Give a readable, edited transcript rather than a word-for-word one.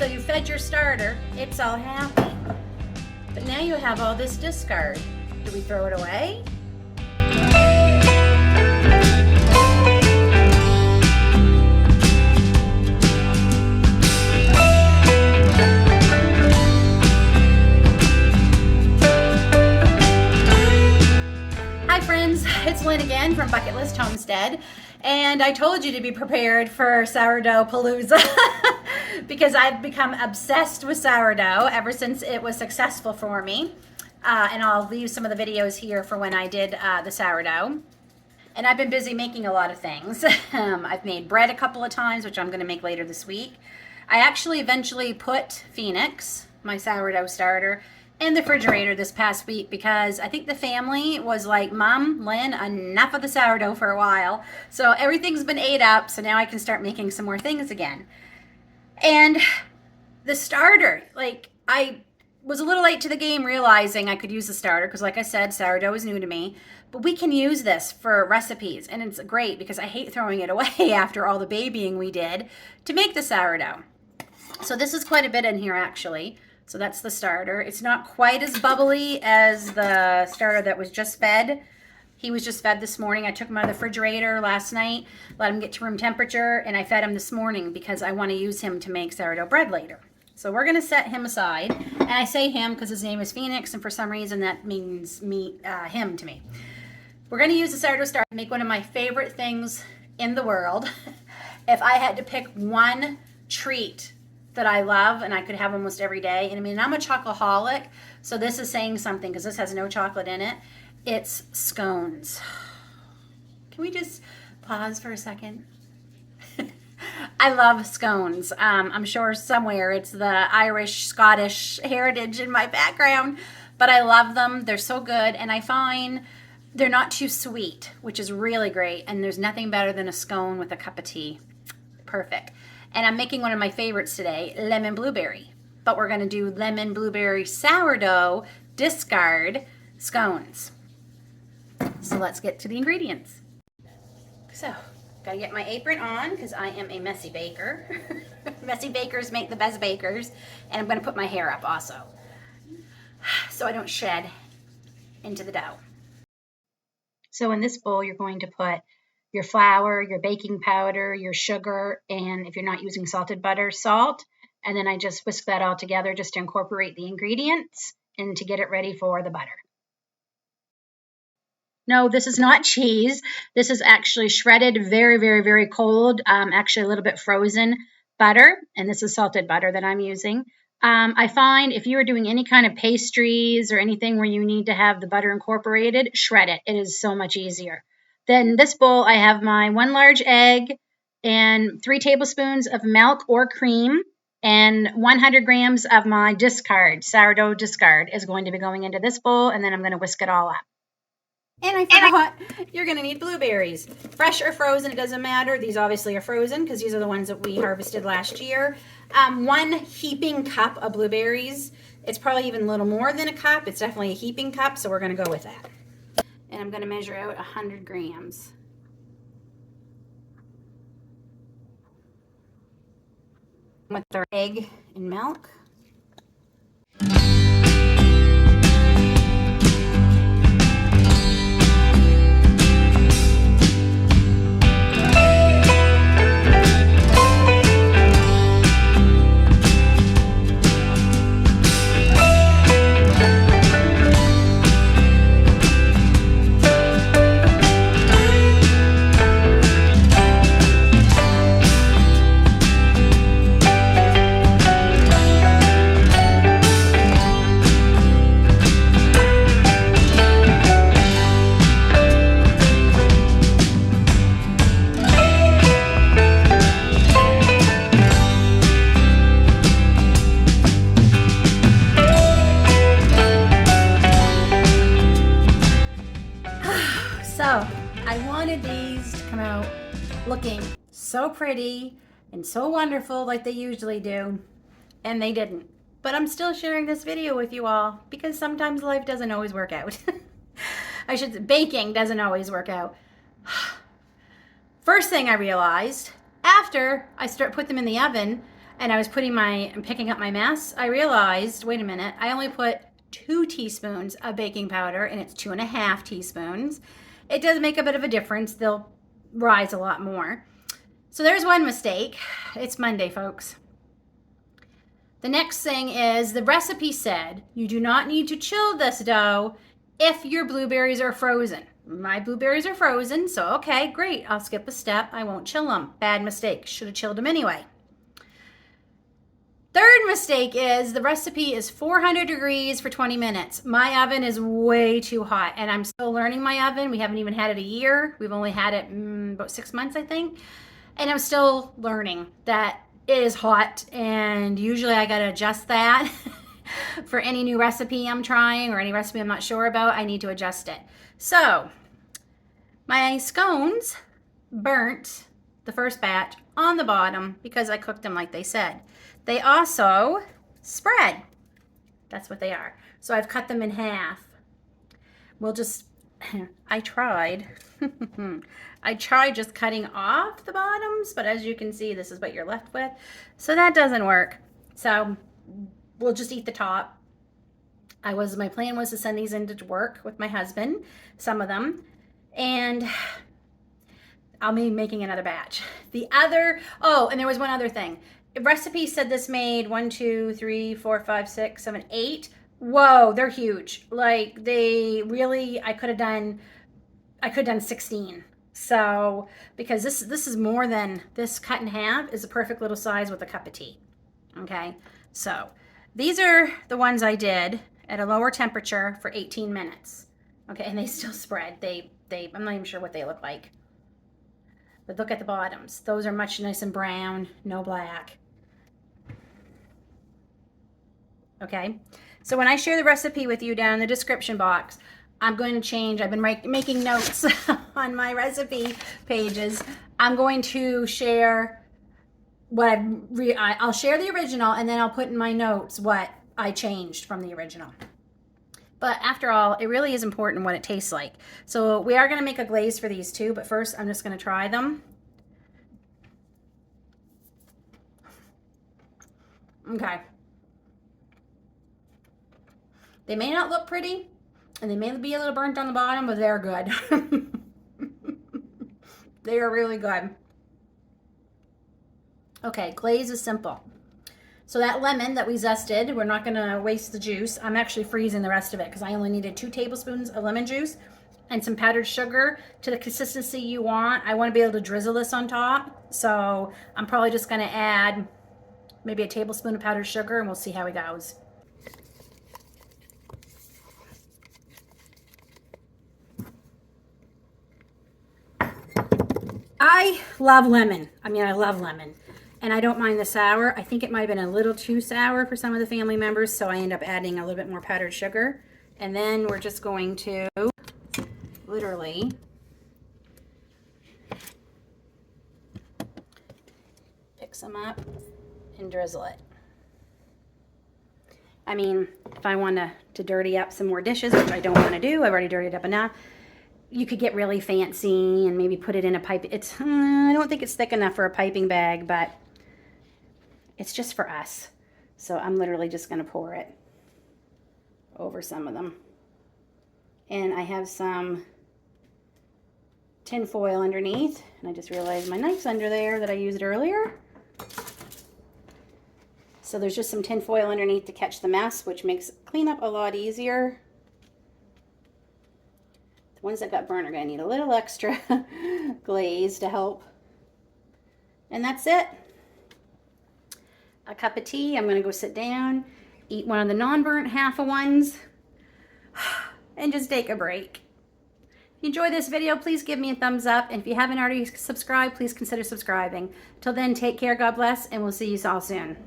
So you fed your starter, it's all happy. But now you have all this discard. Do we throw it away? It's Lynn again from Bucket List Homestead, and I told you to be prepared for sourdough palooza because I've become obsessed with sourdough ever since it was successful for me. And I'll leave some of the videos here for when I did the sourdough. And I've been busy making a lot of things. I've made bread a couple of times, which I'm going to make later this week. I actually eventually put Phoenix, my sourdough starter, in the refrigerator this past week because I think the family was like, Mom, Lynn, enough of the sourdough for a while. So everything's been ate up, so now I can start making some more things again. And the starter, like, I was a little late to the game realizing I could use the starter because, like I said, sourdough is new to me. But we can use this for recipes, and it's great because I hate throwing it away after all the babying we did to make the sourdough. So this is quite a bit in here, actually. So that's the starter. It's not quite as bubbly as the starter that was just fed. He was just fed this morning. I took him out of the refrigerator last night, let him get to room temperature, and I fed him this morning because I want to use him to make sourdough bread later. So we're going to set him aside. And I say him because his name is Phoenix, and for some reason that means him to me. We're going to use the sourdough starter to make one of my favorite things in the world. If I had to pick one treat that I love and I could have almost every day. And I mean, I'm a chocoholic, so this is saying something because this has no chocolate in it. It's scones. Can we just pause for a second? I love scones. I'm sure somewhere it's the Irish, Scottish heritage in my background, but I love them. They're so good, and I find they're not too sweet, which is really great, and there's nothing better than a scone with a cup of tea. Perfect. And I'm making one of my favorites today, lemon blueberry. But we're going to do lemon blueberry sourdough discard scones. So let's get to the ingredients. So, got to get my apron on because I am a messy baker. Messy bakers make the best bakers. And I'm going to put my hair up also, so I don't shed into the dough. So in this bowl, you're going to put your flour, your baking powder, your sugar, and if you're not using salted butter, salt. And then I just whisk that all together just to incorporate the ingredients and to get it ready for the butter. No, this is not cheese. This is actually shredded, very, very, very cold, actually a little bit frozen butter. And this is salted butter that I'm using. I find if you are doing any kind of pastries or anything where you need to have the butter incorporated, shred it. It is so much easier. Then in this bowl, I have my 1 large egg and 3 tablespoons of milk or cream, and 100 grams of my discard, sourdough discard, is going to be going into this bowl, and then I'm going to whisk it all up. And I forgot, you're going to need blueberries. Fresh or frozen, it doesn't matter. These obviously are frozen because these are the ones that we harvested last year. 1 heaping cup of blueberries. It's probably even a little more than a cup. It's definitely a heaping cup, so we're going to go with that. And I'm going to measure out 100 grams. With our egg and milk. Looking so pretty and so wonderful like they usually do, and they didn't. But I'm still sharing this video with you all because sometimes life doesn't always work out. Baking doesn't always work out. First thing I realized after I put them in the oven and I was picking up my mess, I realized, wait a minute, I only put 2 teaspoons of baking powder, and it's 2.5 teaspoons. It does make a bit of a difference. They'll rise a lot more. So there's one mistake. It's Monday, folks. The next thing is the recipe said you do not need to chill this dough if your blueberries are frozen. My blueberries are frozen, so okay, great. I'll skip a step. I won't chill them. Bad mistake. Should have chilled them anyway. Third mistake is the recipe is 400 degrees for 20 minutes. My oven is way too hot, and I'm still learning my oven. We haven't even had it a year. We've only had it about 6 months, I think. And I'm still learning that it is hot, and usually I got to adjust that for any new recipe I'm trying or any recipe I'm not sure about. I need to adjust it. So my scones burnt the first batch on the bottom because I cooked them like they said. They also spread. That's what they are. So I've cut them in half. We'll just, I tried just cutting off the bottoms, but as you can see, this is what you're left with. So that doesn't work. So we'll just eat the top. My plan was to send these into work with my husband, some of them, and I'll be making another batch. And there was one other thing. The recipe said this made 1, 2, 3, 4, 5, 6, 7, 8. Whoa, they're huge. Like I could have done 16. So, because this is more than this cut in half is a perfect little size with a cup of tea. Okay. So, these are the ones I did at a lower temperature for 18 minutes. Okay, and they still spread. I'm not even sure what they look like. But look at the bottoms. Those are much nice and brown, no black. Okay, so when I share the recipe with you down in the description box, I'm going to change. I've been making notes on my recipe pages. I'm going to share I'll share the original, and then I'll put in my notes what I changed from the original. But after all, it really is important what it tastes like. So we are going to make a glaze for these too, but first I'm just going to try them. Okay. They may not look pretty, and they may be a little burnt on the bottom, but they're good. They are really good. Okay, glaze is simple. So that lemon that we zested, we're not going to waste the juice. I'm actually freezing the rest of it because I only needed 2 tablespoons of lemon juice and some powdered sugar to the consistency you want. I want to be able to drizzle this on top. So I'm probably just going to add maybe a tablespoon of powdered sugar, and we'll see how it goes. I love lemon. I love lemon. And I don't mind the sour. I think it might have been a little too sour for some of the family members, so I end up adding a little bit more powdered sugar. And then we're just going to literally pick some up and drizzle it. If I want to dirty up some more dishes, which I don't want to do, I've already dirtied up enough. You could get really fancy and maybe put it in a pipe. I don't think it's thick enough for a piping bag, but it's just for us. So I'm literally just going to pour it over some of them. And I have some tin foil underneath. And I just realized my knife's under there that I used earlier. So there's just some tin foil underneath to catch the mess, which makes cleanup a lot easier. The ones that got burned are going to need a little extra glaze to help. And that's it. A cup of tea. I'm going to go sit down, eat one of the non-burnt half-a ones, and just take a break. If you enjoyed this video, please give me a thumbs up. And if you haven't already subscribed, please consider subscribing. Till then, take care, God bless, and we'll see you all soon.